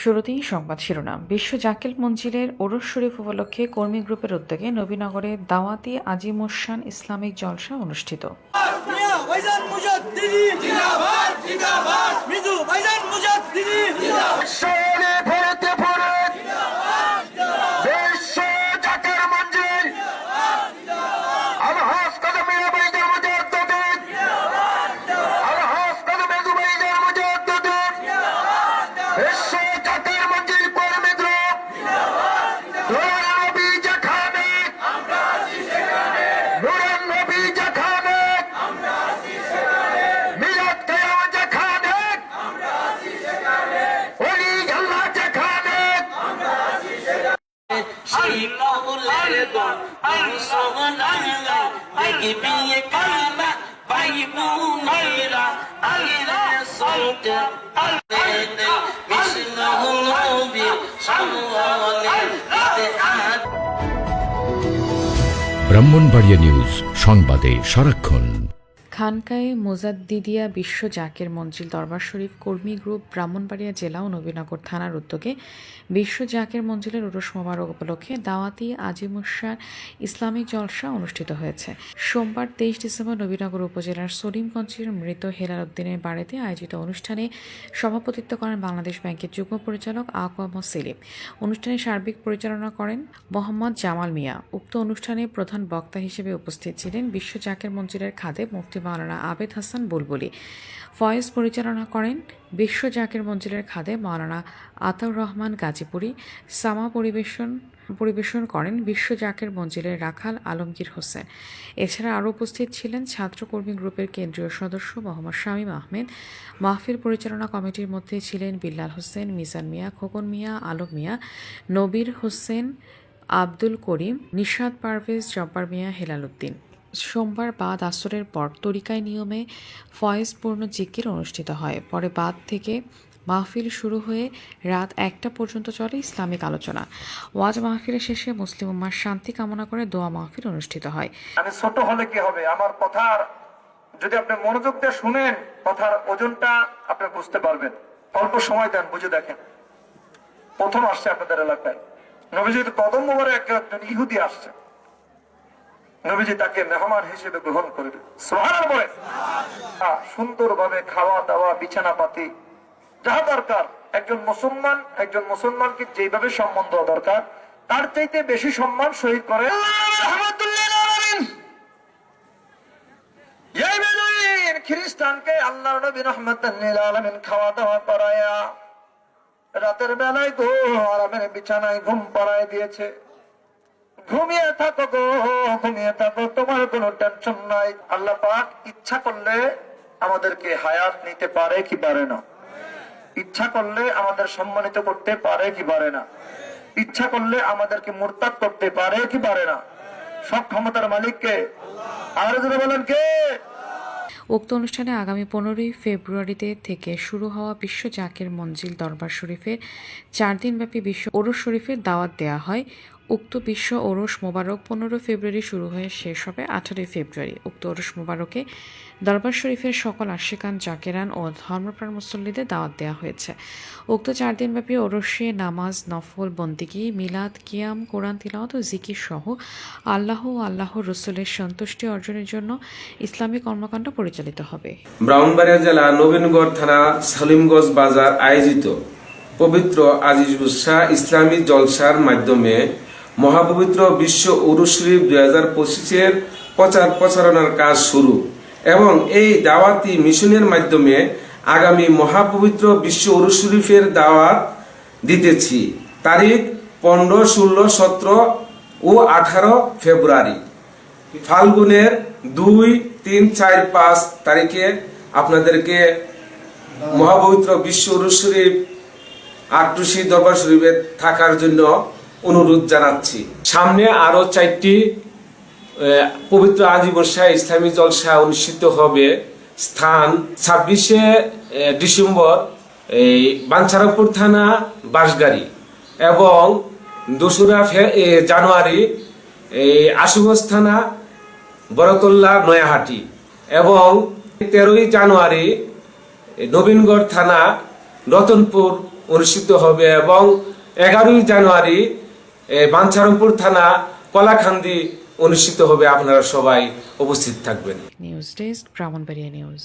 শুরুতেই সংবাদ শিরোনাম। বিশ্ব জাকিল মঞ্জিলের ওরস শরীফ উপলক্ষে কর্মী গ্রুপের উদ্যোগে নবীনগরে দাওয়াতি আজিমুসান ইসলামিক জলসা অনুষ্ঠিত। ব্রাহ্মণবাড়িয়া নিউজ, সংবাদে সারাক্ষণ। খানকায়ে মোজাদ্দিদিয়া বিশ্ব জাকের মঞ্জিল দরবার শরীফ কর্মী গ্রুপ ব্রাহ্মণবাড়িয়া জেলা ও নবীনগর থানার উদ্যোগে বিশ্ব জাকের মঞ্জিলের উরুস মোবারক উপলক্ষে দাওয়াতি আজিমুসান ইসলামিক জলসা অনুষ্ঠিত হয়েছে। সোমবার 23 ডিসেম্বর নবীনগর উপজেলার সলিমগঞ্জের মৃত হেলাল উদ্দিনের বাড়িতে আয়োজিত অনুষ্ঠানে সভাপতিত্ব করেন বাংলাদেশ ব্যাংকের যুগ্ম পরিচালক আকওয়াম সেলিম। অনুষ্ঠানে সার্বিক পরিচালনা করেন মোহাম্মদ জামাল মিয়া। উক্ত অনুষ্ঠানে প্রধান বক্তা হিসেবে উপস্থিত ছিলেন বিশ্ব জাকের মঞ্জিলের খাদেম মুফতি মাওলানা আবেদ হাসান বুলবুলি। ফয়েজ পরিচালনা করেন বিশ্ব জাকের মঞ্জিলের খাদেম মাওলানা আতাউর রহমান গাজীপুরি। সামা পরিবেশন করেন বিশ্ব জাকের মঞ্জিলের রাখাল আলমগীর হোসেন। এছাড়া আরও উপস্থিত ছিলেন ছাত্রকর্মী গ্রুপের কেন্দ্রীয় সদস্য মোহাম্মদ শামীম আহমেদ। মাহফিল পরিচালনা কমিটির মধ্যে ছিলেন বিল্লাল হোসেন, মিজান মিয়া, খোকন মিয়া, আলম মিয়া, নবীর হোসেন, আব্দুল করিম, নিশাদ পারভেজ, জব্বার মিয়া, হেলাল উদ্দিন। সোমবার বাদ আসরের পর তরিকায় নিয়মে ফয়েজপূর্ণ জিকির অনুষ্ঠিত হয়। পরে বাদ থেকে মাহফিল শুরু হয়ে রাত 1টা পর্যন্ত চলে ইসলামিক আলোচনা। ওয়াজ মাহফিলের শেষে মুসলিম উম্মার শান্তি কামনা করে দোয়া মাহফিল অনুষ্ঠিত হয়। আমি ছোট হলে কি হবে, আমার কথার যদি আপনি মনোযোগ দিয়ে শুনেন, কথার ওজনটা আপনি বুঝতে পারবেন। অল্প সময় দেন, বুঝে দেখেন। প্রথম আসছে আপনাদের এলাকায় নবীজি কদম মোবারকে একজন ইহুদি আসছে। নবীজি তাকে মেহমান হিসেবে গ্রহণ করবে। সুবহানাল্লাহ বলে সুন্দরভাবে খাওয়া দাওয়া, বিছানা পাতি যাহা দরকার, একজন মুসলমানকে যেভাবে সম্মান দেওয়া দরকার তার চাইতে বেশি সম্মান শহীদ করে খ্রিস্টানকে আল্লাহ নবী রাহমাতাল লিল আলামিন খাওয়া দাওয়া করায়া রাতের বেলায় আরামের বিছানায় ঘুম পাড়ায় দিয়েছে। ঘুমিয়ে থাকো গো, ঘুমিয়ে থাকো, তোমার কোনো টেনশন নাই। আল্লাহ পাক ইচ্ছা করলে আমাদেরকে হায়াত নিতে পারে কি পারে না? ইচ্ছা করলে আমাদের সম্মানিত করতে পারে কি পারে না? ইচ্ছা করলে আমাদেরকে মুরতাদ করতে পারে কি পারে না? সব ক্ষমতার মালিককে। আর যদি বলেন কে? উক্ত অনুষ্ঠানে আগামী 15ই ফেব্রুয়ারিতে থেকে শুরু হওয়া বিশ্ব জাকের মঞ্জিল দরবার শরীফের 4 দিনব্যাপী বিশ্ব ওরস শরীফের দাওয়াত দেওয়া হয়। উক্ত বিশ্ব ওরস মোবারক 15 ফেব্রুয়ারি শুরু হয়ে শেষ হবে 18 ফেব্রুয়ারি। উক্ত ওরস মোবারকে দরবার শরীফের সকল আশিকান, জাকেরান ও ধর্মপ্রাণ মুসল্লিদের দাওয়াত দেওয়া হয়েছে। উক্ত 4 দিনব্যাপী ওরসে নামাজ, নফল, বন্দিগি, মিলাদ, কিয়াম, কোরআন তিলাওয়াত ও জিকির সহ আল্লাহ ও আল্লাহর রাসূলের সন্তুষ্টি অর্জনের জন্য ইসলামী কর্মকাণ্ড পরিচালিত হবে। ব্রাহ্মণবাড়িয়া জেলা নবীনগর থানা সলিমগঞ্জ বাজার আয়োজিত পবিত্র আজিমুসান ইসলামী জলসার মাধ্যমে মহাপবিত্র বিশ্ব উরুস শরীফ 2025-এর প্রচারণার কাজ শুরু এবং এই দাওয়াতি মিশনের মাধ্যমে আগামী মহাপবিত্র বিশ্ব উরুস শরীফের দাওয়াত দিতেছি। তারিখ 15, 16, 17 ও 18 ফেব্রুয়ারি, ফাল্গুনের 2, 3, 4, 5 তারিখে আপনাদেরকে মহাপবিত্র বিশ্ব উরুস শরীফ আটটুসি দরবার শরীফে থাকার জন্য অনুরোধ জানাচ্ছি। সামনে আরো 4টি পবিত্র আজিমুসান ইসলামী জলসা অনুষ্ঠিত হবে। স্থান 26শে ডিসেম্বর বাঞ্ছারামপুর থানা বাঁশগাড়ি এবং 2রা জানুয়ারি আশুগঞ্জ থানা বরকল্লা নয়াহাটি এবং 13ই জানুয়ারি নবীনগর থানা রতনপুর অনুষ্ঠিত হবে এবং 11ই জানুয়ারি বাঞ্ছারামপুর থানা কলাখান্দি অনুষ্ঠিত হবে। আপনারা সবাই উপস্থিত থাকবেন। News desk, Brahmanbaria news.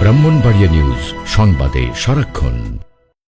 Brahmanbaria news, সংবাদে সারাক্ষণ।